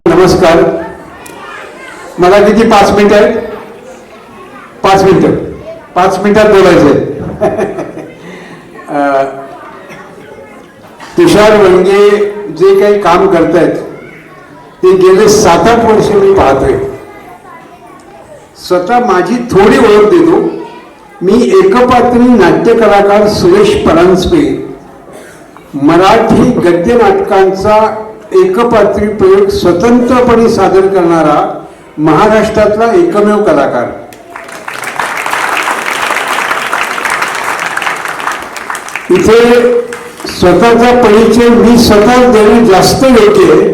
नमस्कार. मला किती 5 मिनिट आहेत? 5 मिनिटं 5 मिनिटात बोलायचे. तुषार वंगे जे काही काम करतायत ते गेले 7-8 वर्ष मी पाहतोय. स्वतः माझी थोडी ओळख देतो. मी एकपात्री नाट्य कलाकार सुरेश परांजपे मराठी गद्य नाटकांचा एकपात्री प्रयोग स्वतंत्रपणे सादर करणारा महाराष्ट्रातला एकमेव कलाकार. इथे स्वतःचा परिचय मी स्वतः देणे जास्त योग्य आहे,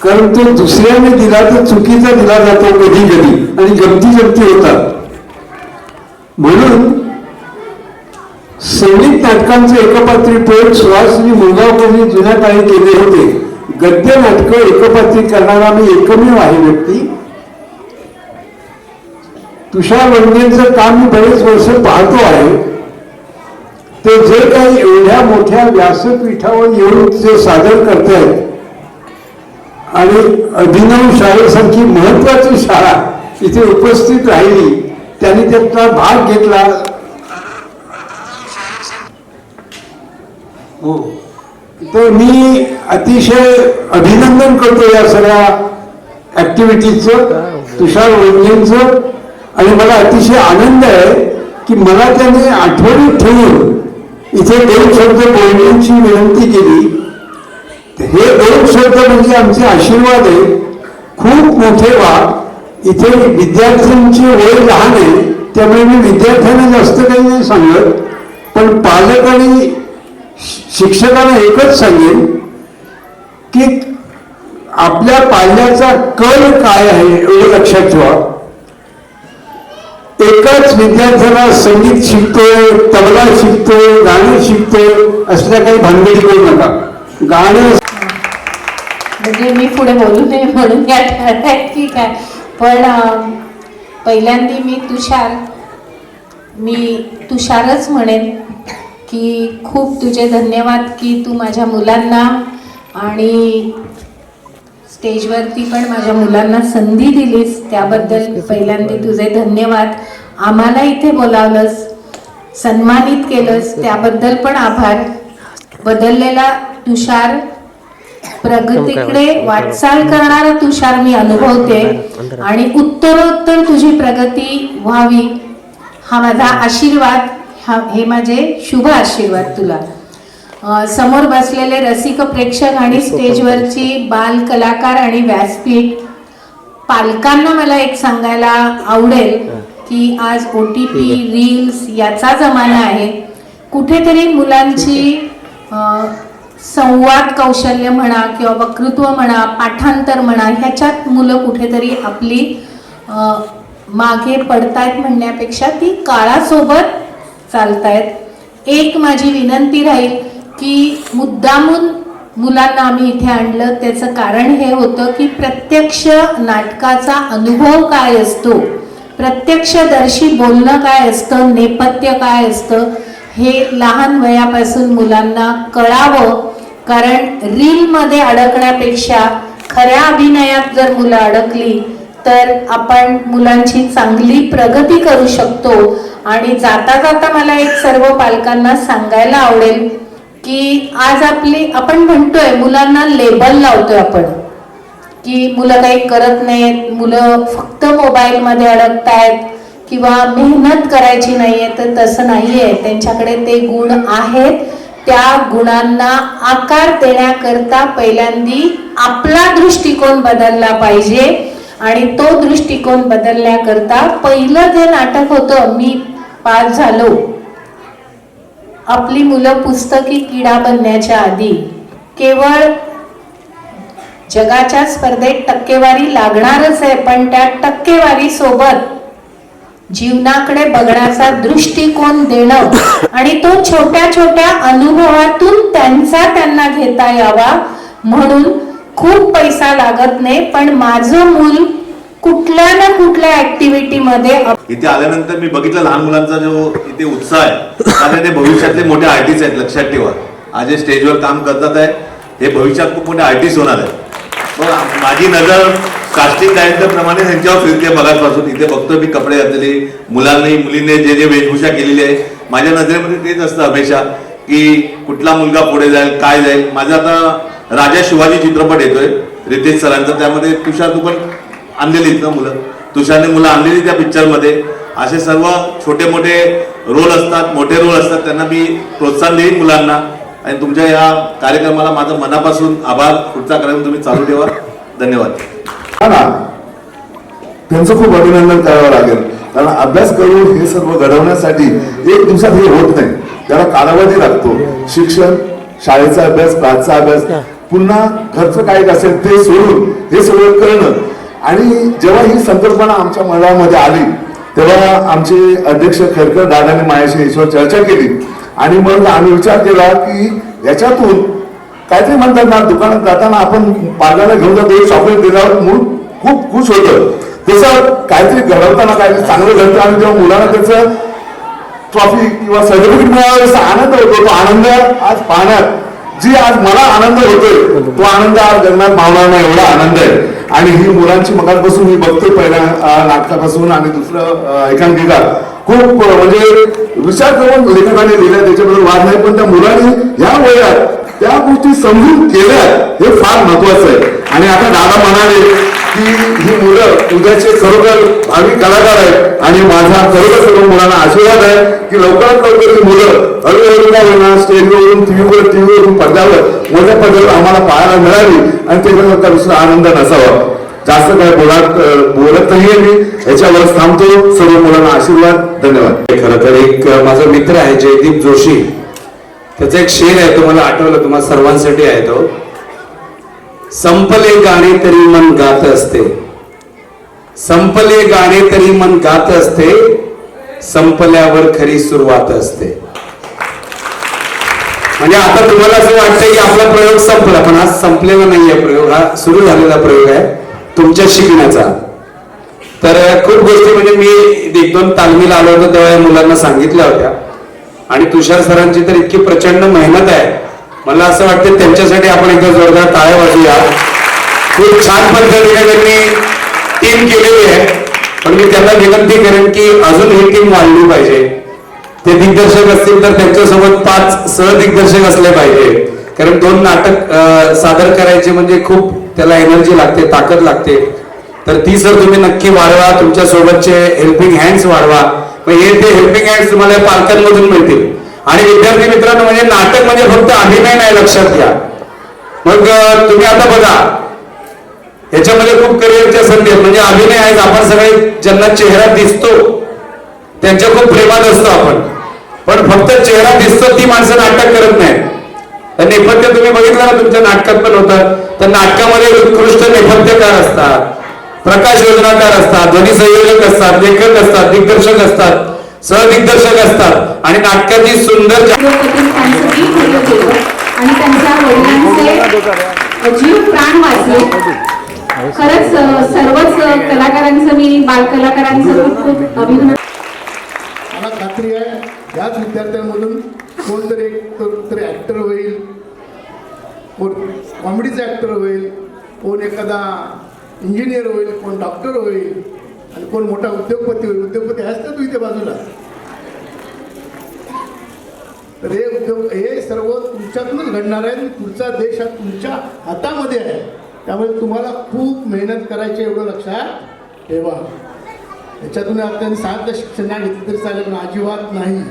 कारण तो दुसऱ्याने दिला तर चुकीचा दिला जातो कधी कधी आणि गमती होतात. म्हणून संगीत नाटकांचे एकपात्री प्रयोग सुहासिनी मुळगावकरांनी जुन्या काळी केले होते. गद्य नाटक एकपात्री करणारा मी एकमेव आहे व्यक्ती. तुषार वंगेंचं काम मी बरेच वर्ष पाहतो आहे. ते जे काही एवढ्या मोठ्या व्यासपीठावर येऊन जे सादर करतायत आणि अभिनव शाळेसारखी महत्वाची शाळा इथे उपस्थित राहिली, त्यांनी त्यातला भाग घेतला. हो, तर मी अतिशय अभिनंदन करतो या सगळ्या ऍक्टिव्हिटीजचं, तुषार वंगेंचं. आणि मला अतिशय आनंद आहे की मला त्याने आठवणीत ठेवून इथे 2 शब्द बोलण्याची विनंती केली. हे 2 शब्द म्हणजे आमचे आशीर्वाद आहे. खूप मोठे व्हा. इथे विद्यार्थ्यांची वय लहान आहे, त्यामुळे मी विद्यार्थ्यांना जास्त काही नाही सांगत, पण पालक आणि शिक्षकांना एकच सांगेन की आपल्या पाल्याचा कल काय आहे एवढं लक्षात ठेवा. एकाच विद्यार्थ्याला संगीत शिकतोय, तबला शिकतोय, गाणं शिकतोय असल्या काही भानगडी करू नका. गाणं म्हणजे मी पुढे बोलू नये म्हणून ठीक आहे. पण पहिल्यांदा मी तुषारच म्हणेन की खूप तुझे धन्यवाद की तू माझ्या मुलांना आणि स्टेजवरती पण माझ्या मुलांना संधी दिलीस, त्याबद्दल पहिल्यांदा तुझे धन्यवाद. आम्हाला इथे बोलावलंस, सन्मानित केलंस, त्याबद्दल पण आभार. बदललेला तुषार, प्रगतीकडे वाटचाल करणारा तुषार मी अनुभवते आणि उत्तरोत्तर तुझी प्रगती व्हावी हा माझा आशीर्वाद. हे माझे शुभ आशीर्वाद तुला. समोर बसलेले रसिक प्रेक्षक आणि स्टेजवरची बाल कलाकार आणि व्यासपीठ, पालकांना मला एक सांगायला आवडेल की आज OTP रील्स याचा जमाना आहे. कुठेतरी मुलांची संवाद कौशल्य म्हणा किंवा वक्तृत्व म्हणा, पाठांतर म्हणा, ह्याच्यात मुलं कुठेतरी आपली मागे पडतायत म्हणण्यापेक्षा ती काळासोबत चालतायत. एक माझी विनंती राहील की मुद्दामून मुलांना आम्ही इथे आणलं, त्याचं कारण हे होतं की प्रत्यक्ष नाटकाचा अनुभव काय असतो, प्रत्यक्षदर्शी बोलणं काय असतं, नेपथ्य काय असतं, हे लहान वयापासून मुलांना कळावं. कारण रीलमध्ये अडकण्यापेक्षा खऱ्या अभिनयात जर मुलं अडकली तर आपण मुलांची चांगली प्रगती करू शकतो. आणि जाता जाता मला एक सर्व पालकांना सांगायला आवडेल की आज आपण म्हणतोय मुलांना लेबल लावतोय आपण की मुलं काही करत नाहीत, मुलं फक्त मोबाईलमध्ये अडकतायत किंवा मेहनत करायची नाहीये. तर तसं नाहीये, त्यांच्याकडे ते गुण आहेत. त्या गुणांना आकार देण्याकरता पहिल्यांदी आपला दृष्टिकोन बदलला पाहिजे. आणि तो दृष्टिकोन बदलण्याकरता पहिलं जे नाटक होतं, मी पास झालो, आपली मुलं पुस्तकी किडा बनण्याच्या आधी केवळ जगाच्या स्पर्धेत टक्केवारी लागणारच आहे, पण त्या टक्केवारी सोबत जीवनाकडे बघण्याचा दृष्टिकोन देणं आणि तो छोट्या छोट्या अनुभवातून त्यांना घेता यावा. म्हणून खूप पैसा लागत नाही, पण माझं मूल कुठल्या ना कुठल्या ऍक्टिव्हिटी मध्ये. इथे आल्यानंतर मी बघितलं लहान मुलांचा जो इथे उत्साह आहे, कारण ते भविष्यातले मोठे आर्टिस्ट आहेत. लक्षात ठेवा, आज जे स्टेजवर काम करतात आहे हे भविष्यात खूप मोठे आर्टिस्ट होणार आहेत. पण माझी नजर कास्टिंग डायरेक्टर प्रमाणे त्यांच्यावर फिरते बघापासून. इथे बघतो मी कपडे घातलेले मुलींनी जे वेशभूषा केलेली आहे, माझ्या नजरेमध्ये तेच असतं हमेशा की कुठला मुलगा पुढे जाईल, काय जाईल. माझा आता राजा शिवाजी चित्रपट येतोय रितेश सरांचा, त्यामध्ये तुषार तू पण आणलेलीत ना मुलं, तुषारने मुलं आणलेली त्या पिक्चरमध्ये. असे सर्व छोटे मोठे रोल असतात, मोठे रोल असतात, त्यांना मी प्रोत्साहन देईन मुलांना. आणि तुमच्या या कार्यक्रमाला माझं मनापासून आभार. पुढचा कार्यक्रम तुम्ही चालू ठेवा. धन्यवाद. त्यांचं खूप अभिनंदन करावं लागेल, कारण अभ्यास करून हे सर्व घडवण्यासाठी एक दिवसात हे होत नाही, त्याला कालावधी लागतो. शिक्षण, शाळेचा अभ्यास, क्लासचा अभ्यास, पुन्हा खर्च काय असेल ते सोडून हे सगळं करणं. आणि जेव्हा ही संकल्पना आमच्या मंडळामध्ये आली तेव्हा आमचे अध्यक्ष खरकर दादाने माझ्याशी याच्यावर चर्चा केली. आणि मग आम्ही विचार केला की याच्यातून काहीतरी म्हणतात ना, दुकानात जाताना आपण पाल्याला घेऊन जातो, चॉकलेट दिल्यावर मूळ खूप खुश होतं, तसं काहीतरी घडवताना काहीतरी चांगलं घडतं. आणि जेव्हा मुलांना त्याचं ट्रॉफी किंवा सर्टिफिकेट मिळावा असा आनंद होतो, तो आनंद आज पाहण्यात जी आज मला आनंद होतोय तो आनंद आज जगण्यात मावणार नाही एवढा आनंद आहे. आणि ही मुलांची मगापासून मी बघतोय, पहिल्या नाटकापासून आणि दुसरं एकांकिका खूप म्हणजे विचार करून लेखकाने लिहिल्या, त्याच्याबद्दल वाद नाही, पण त्या मुलांनी या वयात त्या गोष्टी समजून केल्या हे फार महत्वाचं आहे. आणि आता दादा म्हणाले की ही मुलं उद्याचे खरोखर भावी कलाकार आहेत. आणि माझा खरोखर सर्व मुलांना आशीर्वाद आहे की लवकरात लवकर ही मुलं हळूहळू का होणार स्टेजवरून टीव्हीवरून पडद्यावर मोठ्या पडद्यावर आम्हाला पाहायला मिळाली. आणि त्याच्यानंतर दुसरा आनंद नसावा. जास्त काय बोलत नाहीये मी, याच्यावर थांबतो. सर्व मुलांना आशीर्वाद. धन्यवाद. खरं तर एक माझा मित्र आहे जयदीप जोशी, त्याचा एक शेर आहे, तुम्हाला आठवलं, तुम्हाला सर्वांसाठी आहे तो. संपले गाणे तरी मन गात असते, संपले गाणे तरी मन गात असते, संपल्यावर खरी सुरुवात असते. म्हणजे आता तुम्हाला असं वाटतंय की आपला प्रयोग संपला, पण आज संपलेला नाहीये प्रयोग, हा सुरू झालेला प्रयोग आहे तुमच्या शिकण्याचा. तर खूप गोष्टी म्हणजे मी 1-2 तालमीला आलो होतो तेव्हा या मुलांना सांगितल्या होत्या. आणि तुषार सरांची तर इतकी प्रचंड मेहनत आहे, मला असं वाटतं त्यांच्यासाठी आपण एकदा जोरदार टाळ्या वाजूया. खूप छान पद्धतीने त्यांनी टीम केलेली आहे. पण मी त्यांना विनंती करेन की अजून ही टीम वाढली पाहिजे. ते दिग्दर्शक असतील तर त्यांच्यासोबत 5 सहदिग्दर्शक असले पाहिजे, कारण 2 नाटक सादर करायचे म्हणजे खूप त्याला एनर्जी लागते, ताकद लागते. तर ती सर तुम्ही नक्की वाढवा, तुमच्या सोबतचे हेल्पिंग हँड्स वाढवा. हे ते हेल्पिंग हँड्स तुम्हाला पालकांमधून मिळतील. आणि विद्यार्थी मित्रांनो, म्हणजे नाटक म्हणजे फक्त अभिनय नाही, लक्षात घ्या. मग तुम्ही आता बघा याच्यामध्ये खूप करिअरच्या संधी आहेत. म्हणजे अभिनय आहेत, आपण सगळे ज्यांना चेहरा दिसतो त्यांच्या खूप प्रेमात असतो आपण, पण फक्त चेहरा दिसतो ती माणसं नाटक करत नाहीत. तर नेपथ्य तुम्ही बघितलं ना, तुमच्या नाटकात पण होतं. तर नाटकामध्ये उत्कृष्ट नेपथ्यकार असतात, प्रकाश योजनाकार असतात, ध्वनी संयोजक असतात, लेखक असतात, दिग्दर्शक असतात, सहदिग्दर्शक असतात आणि नाटकाची सुंदर प्रतिष्ठानचं मी खरं केलं आणि त्यांच्या वडिलांचे जीव प्राण वाचले. खरंच सर्वच कलाकारांचं मी बालकलाकारांचं खूप अभिनंदन. मला खात्री आहे याच विद्यार्थ्यांमधून कोणतरी एक तरी ॲक्टर होईल, कोण कॉमेडीचा ॲक्टर होईल, कोण एखादा इंजिनियर होईल, कोण डॉक्टर होईल आणि कोण मोठा उद्योगपती होईल. उद्योगपती आहेस ना तू इथे बाजूला. तर हे सर्व तुमच्यातूनच घडणार आहे. पुढचा देश हा तुमच्या हातामध्ये आहे. त्यामुळे तुम्हाला खूप मेहनत करायची एवढं लक्षात ठेवा. याच्यातून त्यांनी सांगितलं शिक्षण नाही घेतलं तरी चालेल, पण अजिबात नाही.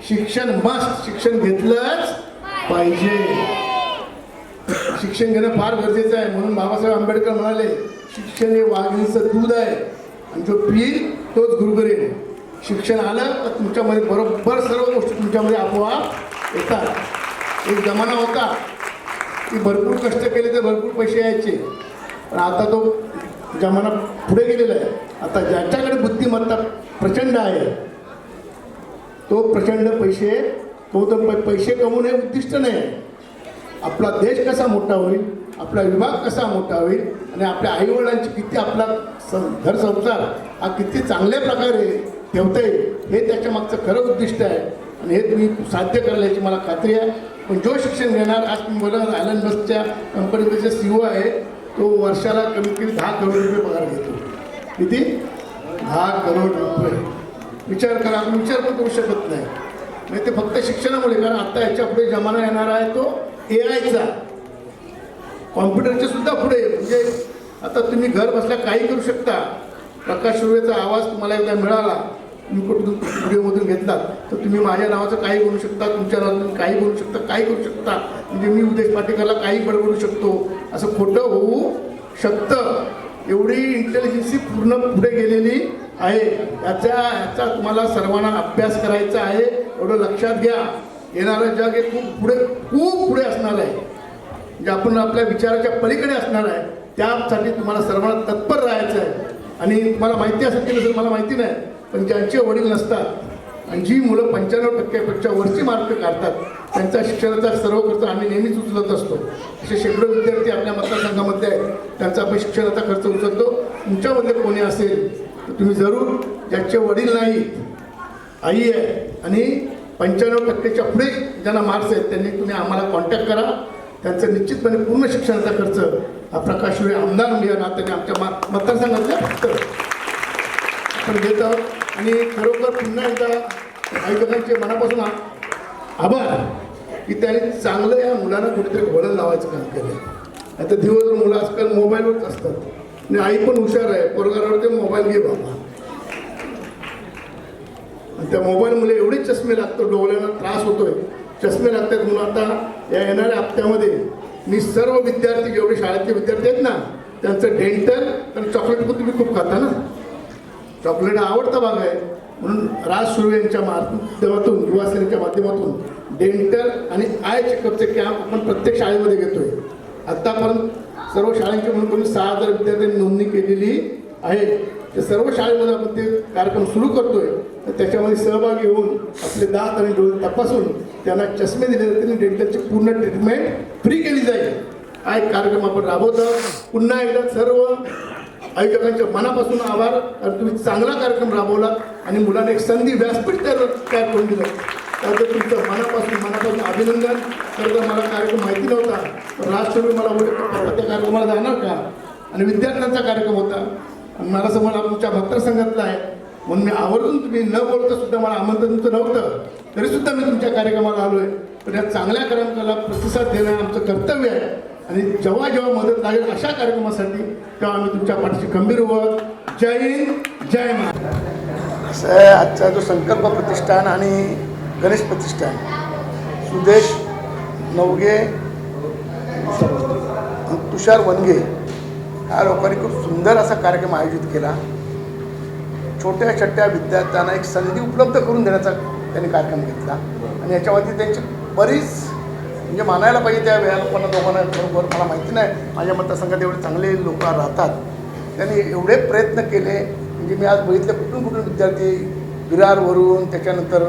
शिक्षण मस्त, शिक्षण घेतलंच पाहिजे. शिक्षण घेणं फार गरजेचं आहे. म्हणून बाबासाहेब आंबेडकर म्हणाले शिक्षण हे वाघिणीचं दूध आहे आणि जो पिईल तोच गुरुगरेल. शिक्षण आलं तर तुमच्यामध्ये बरोबर सर्व गोष्टी तुमच्यामध्ये आपोआप येतात. एक जमाना होता की भरपूर कष्ट केले तर भरपूर पैसे यायचे, पण आता तो जमाना पुढे गेलेला आहे. आता ज्याच्याकडे बुद्धिमत्ता प्रचंड आहे तो प्रचंड पैसे कमवतो. पैसे कमवणे उद्दिष्ट नाही. आपला देश कसा मोठा होईल, आपला विभाग कसा मोठा होईल आणि आपल्या आईवडिलांची किती आपला घर संसार हा किती चांगल्या प्रकारे ठेवता येईल हे त्याच्या मागचं खरं उद्दिष्ट आहे. आणि हे तुम्ही साध्य कराल याची मला खात्री आहे. पण जो शिक्षण घेणार, आज तुम्ही बोला आयलन बसच्या कंपनीचा CEO आहे, तो वर्षाला कमीत कमी 10 करोड रुपये पगार घेतो. किती? 10 करोड रुपये. विचार करा, आपण विचार पण करू शकत नाही. म्हणजे ते फक्त शिक्षणामुळे, कारण आता याच्या पुढे जमाना येणार आहे तो AIचा, कॉम्प्युटरच्या सुद्धा पुढे. म्हणजे आता तुम्ही घर बसल्या काही करू शकता. प्रकाश सुर्वेचा आवाज तुम्हाला एकदा मिळाला, तुम्ही कुठून व्हिडिओमधून घेतलात, तर तुम्ही माझ्या नावाचं काही बोलू शकता, तुमच्या नावातून काही बोलू शकता, काही करू शकता. म्हणजे मी उद्देश पाटीकरला काही बडबडू शकतो, असं खोटं होऊ शकतं. एवढी इंटेलिजन्सी पूर्ण पुढे गेलेली आहे. याचा तुम्हाला सर्वांना अभ्यास करायचा आहे. एवढं लक्षात घ्या. येणारं जग हे खूप पुढे असणार आहे. म्हणजे आपण आपल्या विचाराच्या पलीकडे असणार आहे. त्यासाठी तुम्हाला सर्वांना तत्पर राहायचं आहे. आणि तुम्हाला माहिती असेल की नसेल मला माहिती नाही, पण ज्यांचे वडील नसतात आणि जी मुलं 95% वरची मार्क काढतात त्यांचा शिक्षणाचा सर्व खर्च आम्ही नेहमीच उचलत असतो. असे शेकडो विद्यार्थी आपल्या मतदारसंघामध्ये आहेत, त्यांचा आपण शिक्षणाचा खर्च उचलतो. तुमच्यामध्ये कोणी असेल तर तुम्ही जरूर, ज्याचे वडील नाहीत, आई आहे आणि 95%च्या पुढे ज्यांना मार्क्स आहेत त्यांनी तुम्ही आम्हाला कॉन्टॅक्ट करा. त्यांचं निश्चितपणे पूर्ण शिक्षणाचा खर्च हा प्रकाश सुर्वे आमदार या नात्याने आमच्या मतदारसंघातल्या फक्त आपण घेत आहोत. आणि खरोखर पुन्हा एकदा आयोजकांचे मनापासून आभार की त्यांनी चांगलं या मुलांना कुठेतरी वळण लावायचं काम केलं. आता दिवसभर मुलं आजकाल मोबाईलवरच असतात आणि आई पण हुशार आहे, पोरगावर ते मोबाईल घे बाबा. आणि त्या मोबाईलमुळे एवढे चष्मे लागतो, डोळ्यांना त्रास होतोय, चष्मे लागतात. म्हणून आता या येणाऱ्या हप्त्यामध्ये मी सर्व विद्यार्थी, जेवढे शाळेतले विद्यार्थी आहेत ना, त्यांचं डेंटल आणि चॉकलेट पण तुम्ही खूप खाता ना, चॉकलेट आवडता भाग आहे. म्हणून राज सुर्वे यांच्या माध्यमातून, युवासेनेच्या माध्यमातून डेंटल आणि आय चेकअपचे कॅम्प आपण प्रत्येक शाळेमध्ये घेतोय. आत्तापर्यंत सर्व शाळांची म्हणून कमी 6,000 विद्यार्थ्यांनी नोंदणी केलेली आहे. ते सर्व शाळेमध्ये आपण ते कार्यक्रम सुरू करतोय. तर त्याच्यामध्ये सहभागी होऊन आपले दात आणि डोळे तपासून त्यांना चष्मे दिले जातील आणि डेंटलची पूर्ण ट्रीटमेंट फ्री केली जाईल. हा एक कार्यक्रम आपण राबवतो. पुन्हा एकदा सर्व आयोजकांच्या मनापासून आभार, कारण तुम्ही चांगला कार्यक्रम राबवला आणि मुलांना एक संधी, व्यासपीठ तयार करून दिलं. त्याबद्दल तुमचं मनापासून अभिनंदन. खरं तर मला कार्यक्रम माहिती नव्हता, पण राज सुर्वे मला बोलले त्या कार्यक्रमाला जाणार का, आणि विद्यार्थ्यांचा कार्यक्रम होता आणि मला समोर तुमच्या मतदारसंघातला आहे म्हणून मी आवर्जून, तुम्ही न बोलता सुद्धा मला आमंत्रण तुमचं नव्हतं तरीसुद्धा मी तुमच्या कार्यक्रमाला आलो आहे. पण या चांगल्या कार्यक्रमाला प्रतिसाद देणं आमचं कर्तव्य आहे. आणि जेव्हा जेव्हा मदत लागेल अशा कार्यक्रमासाठी तेव्हा आम्ही तुमच्या पाठीशी खंबीर आहोत. जय हिंद, जय महाराष्ट्र. असं आहे, आजचा जो संकल्प प्रतिष्ठान आणि गणेश प्रतिष्ठान, सुदेश नवगे, तुषार वनगे ह्या लोकांनी खूप सुंदर असा कार्यक्रम आयोजित केला. छोट्या छोट्या विद्यार्थ्यांना एक संधी उपलब्ध करून देण्याचा त्यांनी कार्यक्रम घेतला आणि याच्यावरती त्यांची बरीच म्हणजे मानायला पाहिजे त्या लोकांना दोघांना बरोबर. मला माहिती नाही माझ्या मतदारसंघात एवढे चांगले लोक राहतात, त्यांनी एवढे प्रयत्न केले. म्हणजे मी आज बघितलं कुठून कुठून विद्यार्थी विरारवरून, त्याच्यानंतर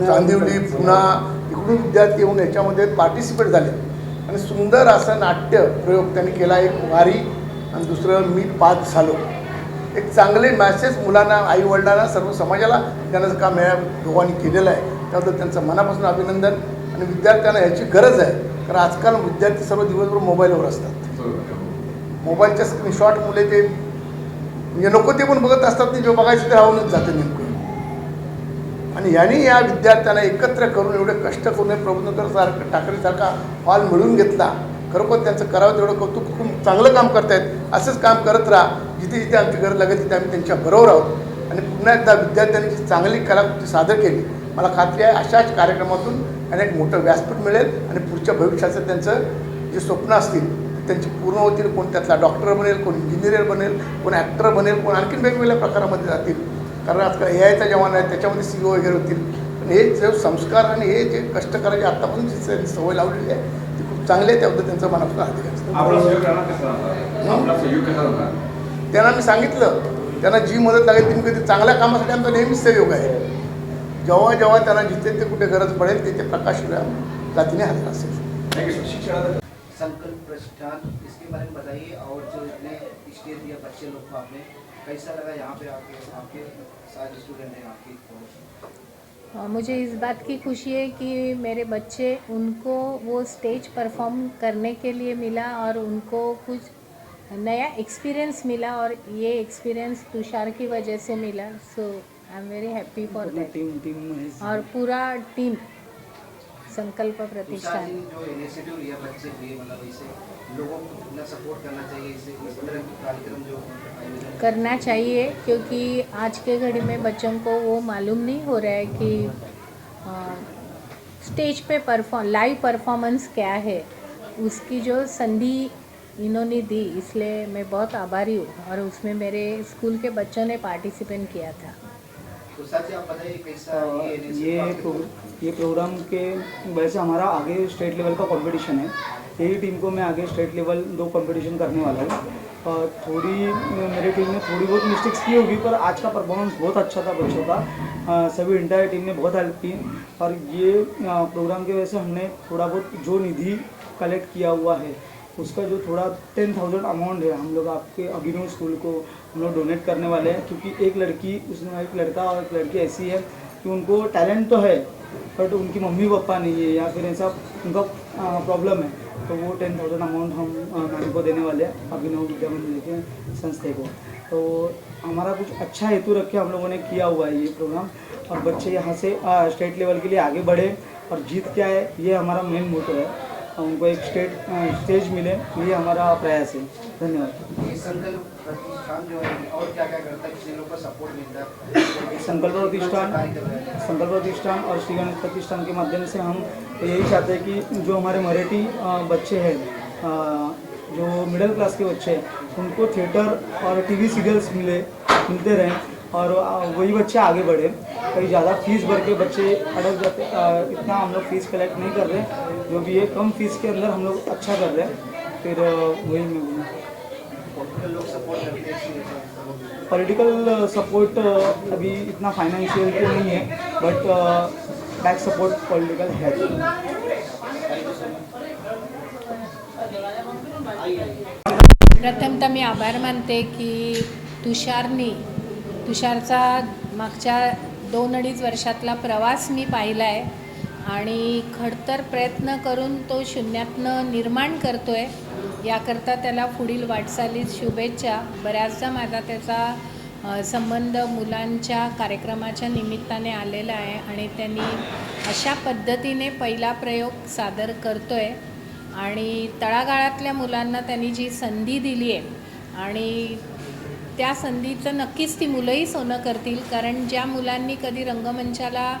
चांदिवली, पुणा इकडून विद्यार्थी येऊन याच्यामध्ये पार्टिसिपेट झाले आणि सुंदर असं नाट्य प्रयोग त्यांनी केला. एक वारी आणि दुसरं मी पास झालो. एक चांगले मॅसेज मुलांना, आईवडिलांना, सर्व समाजाला देण्याचं काम या दोघांनी केलेलं आहे. त्याबद्दल त्यांचं मनापासून अभिनंदन. आणि विद्यार्थ्यांना ह्याची गरज आहे, कारण आजकाल विद्यार्थी सर्व दिवसभर मोबाईलवर असतात. मोबाईलच्या स्क्रीनशॉट मुले ते म्हणजे नको ते पण बघत असतात, नाही जे बघायचं ते राहूनच जातं नेमकं. आणि यांनी या विद्यार्थ्यांना एकत्र करून एवढे कष्ट करून प्रबोधनकर ठाकरेसारखा हॉल मिळवून घेतला. खरोखर त्यांचं करावं तेवढं कौतुक. खूप चांगलं काम करतायत. असंच काम करत राहा. जिथे जिथे आमची गरज लागेल तिथे आम्ही त्यांच्या बरोबर आहोत. आणि पुन्हा एकदा विद्यार्थ्यांनी जी चांगली कलाकृती सादर केली, मला खात्री आहे अशाच कार्यक्रमातून त्यांना एक मोठं व्यासपीठ मिळेल आणि पुढच्या भविष्याचं त्यांचं जे स्वप्न असतील त्यांची पूर्ण होतील. कोण त्यातला डॉक्टर बनेल, कोण इंजिनियर बनेल, कोण ॲक्टर बनेल, कोण आणखीन वेगवेगळ्या प्रकारामध्ये जातील. कारण आजकाल AIचा जमाना आहे, त्याच्यामध्ये CEO वगैरे होतील. पण हे जे संस्कार आणि हे जे कष्ट करायचे आत्तापासून जी सवय लावलेली आहे ती खूप चांगली आहे. त्याबद्दल त्यांचा मनापासून हार्दिक त्यांना मी सांगितलं, त्यांना जी मदत लागेल ती मी कधी चांगल्या कामासाठी आमचा नेहमीच सहयोग आहे. जेव्हा जेव्हा त्यांना जिथे ते कुठे गरज पडेल तिथे प्रकाश जातीने हजर असेल. संकल्प प्रतिष्ठान, इसके बारे में बताइए. और जो इतने स्टेज दिया बच्चे लोग को आपने, कैसा लगा यहाँ पे आके? आपके सारे स्टूडेंट हैं आपकी. मुझे इस बात की खुशी है कि मेरे बच्चे, उनको वो स्टेज परफॉर्म करने के लिए मिला और उनको कुछ नया एक्सपीरियंस मिला, और ये एक्सपीरियंस तुषार की वजह से मिला. So I am very happy for that. और पूरा टीम संकल्प प्रतिष्ठान जो इनिशिएटिव लिया बच्चे लिए, मतलब इसे लोगों को कितना सपोर्ट करना चाहिए, इस तरह के कार्यक्रम जो आयोजन करना चाहिए, क्योंकि आज के घड़ी में बच्चों को वो मालूम नहीं हो रहा है कि स्टेज पे लाइव परफॉर्मेंस क्या है. उसकी जो संधि इन्होंने दी, इसलिए मैं बहुत आभारी हूँ. और उसमें मेरे स्कूल के बच्चों ने पार्टिसिपेट किया था. तो सर जी आप बताइए कैसा ये ये प्रोग्राम के वजह से हमारा आगे स्टेट लेवल का कंपटीशन है. यही टीम को मैं आगे स्टेट लेवल 2 कंपटीशन करने वाला हूँ. थोड़ी मेरी टीम ने थोड़ी बहुत मिस्टेक्स की होगी, पर आज का परफॉर्मेंस बहुत अच्छा था बच्चों का. सभी इंटायर टीम ने बहुत हेल्प की. और ये प्रोग्राम की वजह से हमने थोड़ा बहुत जो निधि कलेक्ट किया हुआ है उसका जो थोड़ा 10,000 अमाउंट है, हम लोग आपके अभिनव स्कूल को हम लोग डोनेट करने वाले हैं. क्योंकि एक लड़की, उसमें एक लड़का और एक लड़की ऐसी है कि उनको टैलेंट तो है बट उनकी मम्मी पापा नहीं है, या फिर ऐसा उनका प्रॉब्लम है. तो वो 10,000 अमाउंट हम मैम को देने वाले हैं, अभिनव विद्या मंदिर के संस्थे को. तो हमारा कुछ अच्छा हेतु रख के हम लोगों ने किया हुआ है ये प्रोग्राम. और बच्चे यहाँ से स्टेट लेवल के लिए आगे बढ़े और जीत के आए, ये हमारा मेन मोटो है. उनको एक स्टेज मिले, ये हमारा प्रयास है. धन्यवाद. ये संकल्प प्रतिष्ठान जो है और क्या क्या करता है, किसी लोग को सपोर्ट मिलता है? संकल्प प्रतिष्ठान और श्री गणेश प्रतिष्ठान के माध्यम से हम यही चाहते हैं कि जो हमारे मराठी बच्चे हैं, जो मिडिल क्लास के बच्चे हैं, उनको थिएटर और TV सीरियल्स मिलते रहें और वही बच्चे आगे बढ़े. कहीं ज़्यादा फीस भर के बच्चे अटक जाते, इतना हम लोग फीस कलेक्ट नहीं कर रहे. जो भी है कम फीस के अंदर हम लोग अच्छा कर रहे हैं. फिर वही मैं लोग सपोर्ट करते हैं. पॉलिटिकल सपोर्ट अभी इतना फाइनेंशियल तो नहीं है, बट बैक सपोर्ट पॉलिटिकल है. प्रथमतः मी आभार मानते की तुषारचा मागच्या 2-2.5 वर्षातला प्रवास मी पाहिला आहे. आणि खडतर प्रयत्न करून तो शून्यातनं निर्माण करतो आहे. याकरता त्याला पुढील वाटचालीत शुभेच्छा. बऱ्याचदा माझा त्याचा संबंध मुलांच्या कार्यक्रमाच्या निमित्ताने आलेला आहे आणि त्यांनी अशा पद्धतीने पहिला प्रयोग सादर करतो आहे. आणि तळागाळातल्या मुलांना त्यांनी जी संधी दिली आहे आणि त्या संधीचं नक्कीच ती मुलंही सोनं करतील. कारण ज्या मुलांनी कधी रंगमंचाला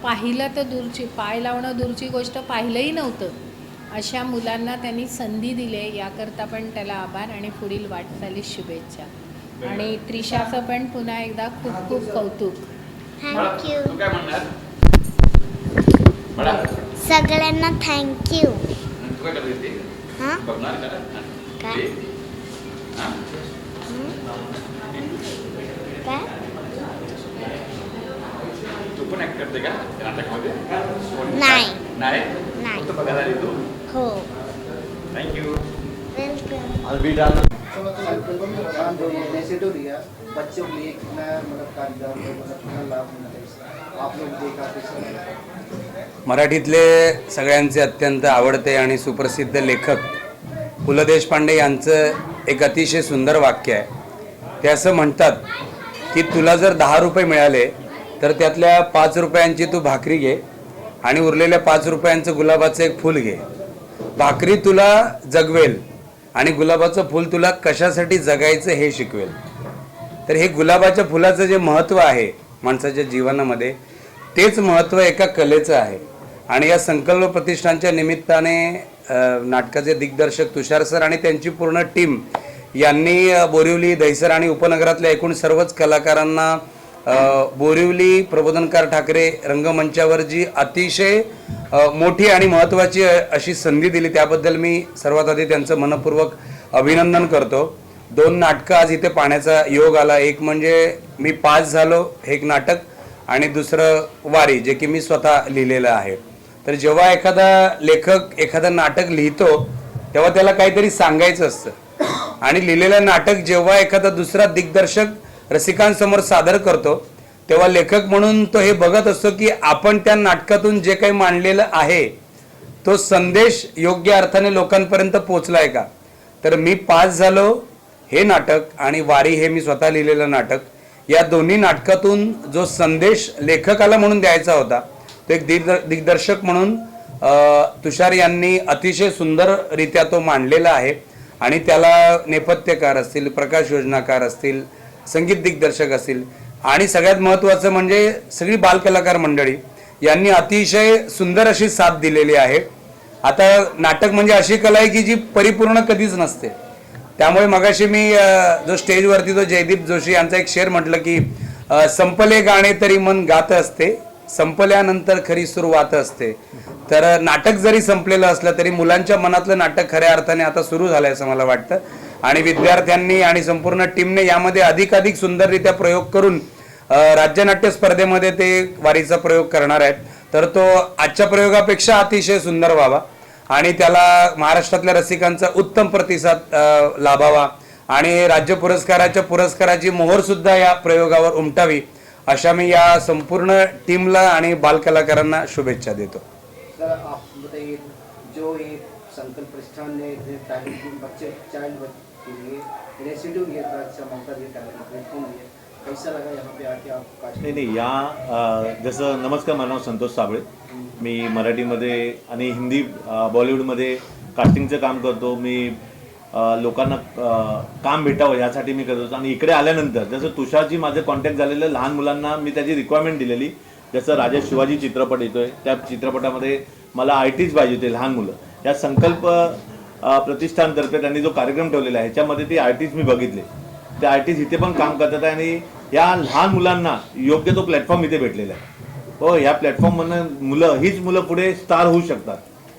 पाहिलं तर दूरची, पाय लावणं दूरची गोष्ट, पाहिलंही नव्हतं, अशा मुलांना त्यांनी संधी दिली आहे. याकरता पण त्याला आभार आणि पुढील वाटचालीस शुभेच्छा. आणि त्रिशाचं पण पुन्हा एकदा खूप खूप कौतुक. थँक्यू. सगळ्यांना थँक्यू. तू काय करते ते हां बघणार का काय काय तू पण ऍक्ट करते का नाटकमध्ये? नाही नाही नाही फक्त बघायला आली तू. हो थँक्यू. वेलकम. काम जो ये इनिशिएटिव लिया बच्चों के लिए कितना मतलब कारगर मतलब कितना लाभ मिला है इससे? आप लोग देखा कैसा लगा? मराठीतले सगळ्यांचे अत्यंत आवडते आणि सुप्रसिद्ध लेखक पु ल देशपांडे यांचं एक अतिशय सुंदर वाक्य आहे. ते असं म्हणतात की तुला जर 10 रुपये मिळाले तर त्यातल्या 5 रुपयांची तू भाकरी घे आणि उरलेल्या 5 रुपयांचं गुलाबाचं एक फूल घे. भाकरी तुला जगवेल आणि गुलाबाचं फूल तुला कशासाठी जगायचं हे शिकवेल. तर हे गुलाबाच्या फुलाचं जे महत्त्व आहे माणसाच्या जीवनामध्ये, तेच महत्त्व एका कलेचं आहे. आणि या संकल्प प्रतिष्ठानच्या निमित्ताने नाटकाचे दिग्दर्शक तुषार सर आणि त्यांची पूर्ण टीम यांनी बोरिवली, दहिसर आणि उपनगरातल्या एकूण सर्वच कलाकारांना बोरिवली प्रबोधनकार ठाकरे रंगमंचावर जी अतिशय मोठी आणि महत्त्वाची अशी संधी दिली, त्याबद्दल मी सर्वात आधी त्यांचं मनपूर्वक अभिनंदन करतो. 2 नाटकं आज इथे पाहण्याचा योग आला. एक म्हणजे मी पास झालो हे एक नाटक, आणि दुसरं वारी, जे की मी स्वतः लिहिलेलं आहे. तर जेव्हा एखादा लेखक एखादं नाटक लिहितो तेव्हा त्याला काहीतरी सांगायचं असतं, आणि लिहिलेलं नाटक जेव्हा एखादा दुसरा दिग्दर्शक रसिकांसमोर सादर करतो तेव्हा लेखक म्हणून तो हे बघत असतो की आपण त्या नाटकातून जे काही मांडलेलं आहे तो संदेश योग्य अर्थाने लोकांपर्यंत पोचलाय का. तर मी पास झालो हे नाटक आणि वारी हे मी स्वतः लिहिलेलं नाटक, या दोन्ही नाटकातून जो संदेश लेखकाला म्हणून द्यायचा होता तो एक दिग्दर्शक म्हणून तुषार यांनी अतिशय सुंदररित्या तो मांडलेला आहे. आणि त्याला नेपथ्यकार असतील, प्रकाश योजनाकार असतील, संगीत दिग्दर्शक असतील, आणि सगळ्यात महत्त्वाचं म्हणजे सगळी बालकलाकार मंडळी यांनी अतिशय सुंदर अशी साथ दिलेली आहे. आता नाटक म्हणजे अशी कला आहे की जी परिपूर्ण कधीच नसते. त्यामुळे मगाशी मी जो स्टेजवरती जो जयदीप जोशी यांचा एक शेर म्हटलं की संपले गाणे तरी मन गात असते, संपल्यानंतर खरी सुरुवात असते. तर नाटक जरी संपलेलं असलं तरी मुलांच्या मनातलं नाटक खऱ्या अर्थाने आता सुरू झालंय असं मला वाटतं. आणि विद्यार्थ्यांनी आणि संपूर्ण टीमने यामध्ये अधिकाधिक सुंदररित्या प्रयोग करून राज्यनाट्य स्पर्धेमध्ये ते वारीचा प्रयोग करणार आहेत. तर तो आजच्या प्रयोगापेक्षा अतिशय सुंदर व्हावा आणि त्याला महाराष्ट्रातल्या रसिकांचा उत्तम प्रतिसाद लाभावा आणि राज्य पुरस्काराची मोहर सुद्धा या प्रयोगावर उमटावी, अशा मी या संपूर्ण टीमला आणि बालकलाकारांना शुभेच्छा देतो. सर आप बताइए, जो ये संकल्प प्रतिष्ठान ने इतने टैलेंटेड बच्चे चाइल्ड के लिए इनिशिएटिव लिया था, अच्छा मौका दिया, टैलेंट प्लेटफॉर्म दिया, कैसा लगा यहाँ पे आके आप कास्ट? नाही या जसं नमस्कार, माझं नाव संतोष साबळे, मी मराठीमध्ये आणि हिंदी बॉलिवूडमध्ये कास्टिंगचं काम करतो. मी लोकांना काम भेटावं यासाठी मी करतो. आणि इकडे आल्यानंतर जसं तुषारजी माझं कॉन्टॅक्ट झालेलं, लहान मुलांना मी त्याची रिक्वायरमेंट दिलेली. जसं राजा शिवाजी चित्रपट येतोय, त्या चित्रपटामध्ये मला आर्टिस्ट पाहिजे होते, लहान मुलं. या संकल्प प्रतिष्ठानतर्फे त्यांनी जो कार्यक्रम ठेवलेला आहे ह्याच्यामध्ये ते आर्टिस्ट मी बघितले. ते आर्टिस्ट इथे पण काम करतात आहे आणि या लहान मुलांना योग्य तो प्लॅटफॉर्म इथे भेटलेला आहे. हो, ह्या प्लॅटफॉर्ममधनं हीच मुलं पुढे स्टार होऊ शकतात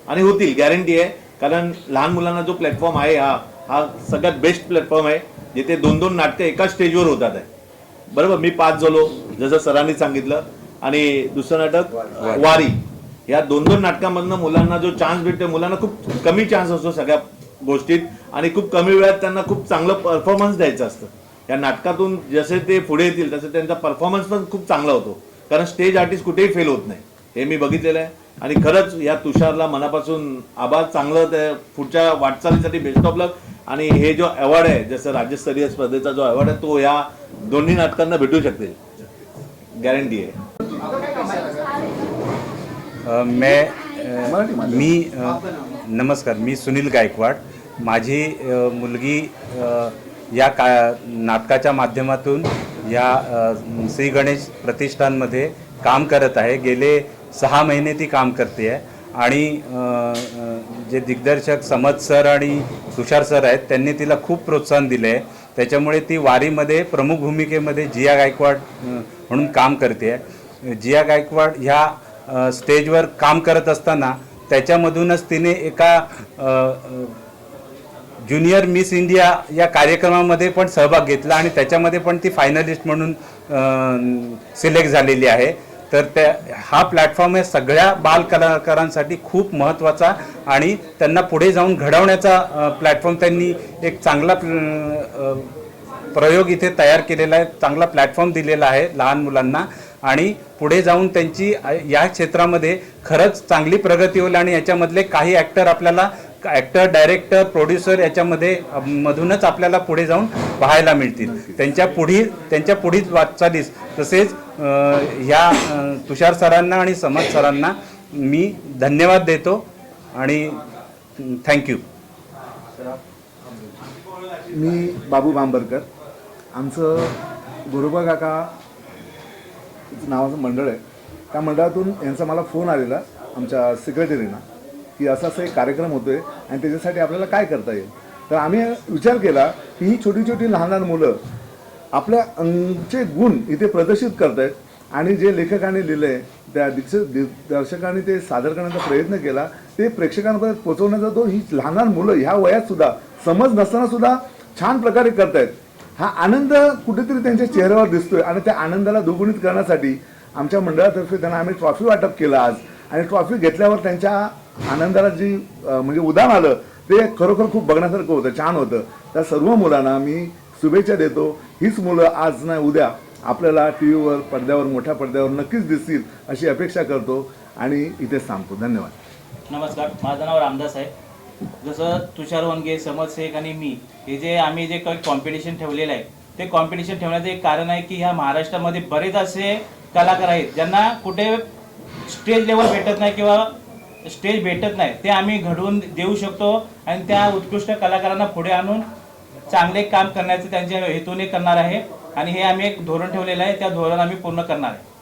आणि होतील, गॅरंटी आहे. कारण लहान मुलांना जो प्लॅटफॉर्म आहे हा सगळ्यात बेस्ट प्लॅटफॉर्म आहे, जिथे 2-2 नाटकं एका स्टेजवर होतात आहे. बरोबर, मी पास झालो जसं सरांनी सांगितलं, आणि दुसरं नाटक वारी, या 2-2 नाटकांमधनं मुलांना जो चान्स भेटतो, मुलांना खूप कमी चान्स असतो सगळ्या गोष्टीत आणि खूप कमी वेळात त्यांना खूप चांगलं परफॉर्मन्स द्यायचं असतं. या नाटकातून जसे ते पुढे येतील तसे त्यांचा परफॉर्मन्स पण खूप चांगला होतो, कारण स्टेज आर्टिस्ट कुठेही फेल होत नाही, हे मी बघितलेलं आहे. आणि खरंच या तुषारला मनापासून आभार, चांगलं त्या पुढच्या वाटचालीसाठी बेस्ट ऑफ लक. आणि हे जो अवॉर्ड आहे, जसं राज्यस्तरीय स्पर्धेचा जो अवॉर्ड आहे, तो या दोन्ही नाटकांना भेटू शकते, गॅरंटी आहे. नमस्कार, मी सुनील गायकवाड. माझी मुलगी या नाटकाच्या माध्यमातून या श्री गणेश प्रतिष्ठानमध्ये काम करत आहे. गेले 6 महिने ती काम करते आहे. आणि जे दिग्दर्शक समद सर आणि तुषार सर आहेत त्यांनी तिला खूप प्रोत्साहन दिले आहे. त्याच्यामुळे ती वारीमध्ये प्रमुख भूमिकेमध्ये जिया गायकवाड म्हणून काम करते आहे. जिया गायकवाड ह्या स्टेजवर काम करत असताना त्याच्यामधूनच तिने एका ज्युनियर मिस इंडिया या कार्यक्रमामध्ये पण सहभाग घेतला आणि त्याच्यामध्ये पण ती फायनलिस्ट म्हणून सिलेक्ट झालेली आहे. तर हा प्लॅटफॉर्म हे सगळ्या बाल कलाकारांसाठी खूप महत्त्वाचा आणि त्यांना पुढे जाऊन घडवण्याचा प्लॅटफॉर्म त्यांनी एक चांगला प्रयोग इथे तयार केलेला आहे, चांगला प्लॅटफॉर्म दिलेला आहे लहान मुलांना आणि पुढे जाऊन त्यांची या क्षेत्रामध्ये खरंच चांगली प्रगती होईल आणि याच्यामधले काही ॲक्टर आपल्याला डायरेक्टर प्रोड्युसर याच्यामध्ये मधूनच आपल्याला पुढे जाऊन पाहायला मिळतील. त्यांच्या पुढील वाटचालीस तसेच ह्या तुषार सरांना आणि समज सरांना मी धन्यवाद देतो आणि थँक्यू. मी बाबू बांबरकर. आमचं गुरुबा काका नावाचं मंडळ आहे. त्या मंडळातून यांचा मला फोन आलेला आमच्या सेक्रेटरीना की असा एक कार्यक्रम होतो आहे आणि त्याच्यासाठी आपल्याला काय करता येईल. तर आम्ही विचार केला की ही छोटी छोटी लहान लहान मुलं आपल्या चे गुण इथे प्रदर्शित करत आहेत आणि जे लेखकांनी लिहिलं आहे त्या दर्शकांनी ते सादर करण्याचा प्रयत्न केला, ते प्रेक्षकांपर्यंत पोहोचवण्याचा तो ही लहान लहान मुलं ह्या वयात सुद्धा समज नसताना सुद्धा छान प्रकारे करतायत. हा आनंद कुठेतरी त्यांच्या चेहऱ्यावर दिसतोय आणि त्या आनंदाला दुगुणित करण्यासाठी आमच्या मंडळातर्फे त्यांना आम्ही ट्रॉफी वाटप केलं आज. आणि ट्रॉफी घेतल्यावर त्यांच्या आनंदाला जी म्हणजे उदाहरण आलं ते खरोखर खूप बघण्यासारखं होतं, छान होतं. त्या सर्व मुलांना मी शुभेच्छा देतो. हीच मुलं आज नाही उद्या आपल्याला टीव्हीवर पडद्यावर मोठ्या पडद्यावर नक्कीच दिसतील अशी अपेक्षा करतो आणि इथेच थांबतो. धन्यवाद. नमस्कार, माझं नाव रामदास आहे. जसं तुषार वनगे, समज शेख आणि मी हे जे आम्ही जे काही कॉम्पिटिशन ठेवलेलं आहे ते कॉम्पिटिशन ठेवण्याचं एक कारण आहे की ह्या महाराष्ट्रामध्ये बरेच असे कलाकार आहेत ज्यांना कुठे स्टेज लेवल भेटत नाही किंवा स्टेज भेटत नाही, ते आम्ही घडवून देऊ शकतो आणि त्या उत्कृष्ट कलाकारांना पुढे आणून चांगले काम करण्याचे त्यांच्या हेतूने करणार आहे आणि हे आम्ही एक धोरण ठेवलेलं आहे, त्या धोरण आम्ही पूर्ण करणार आहे.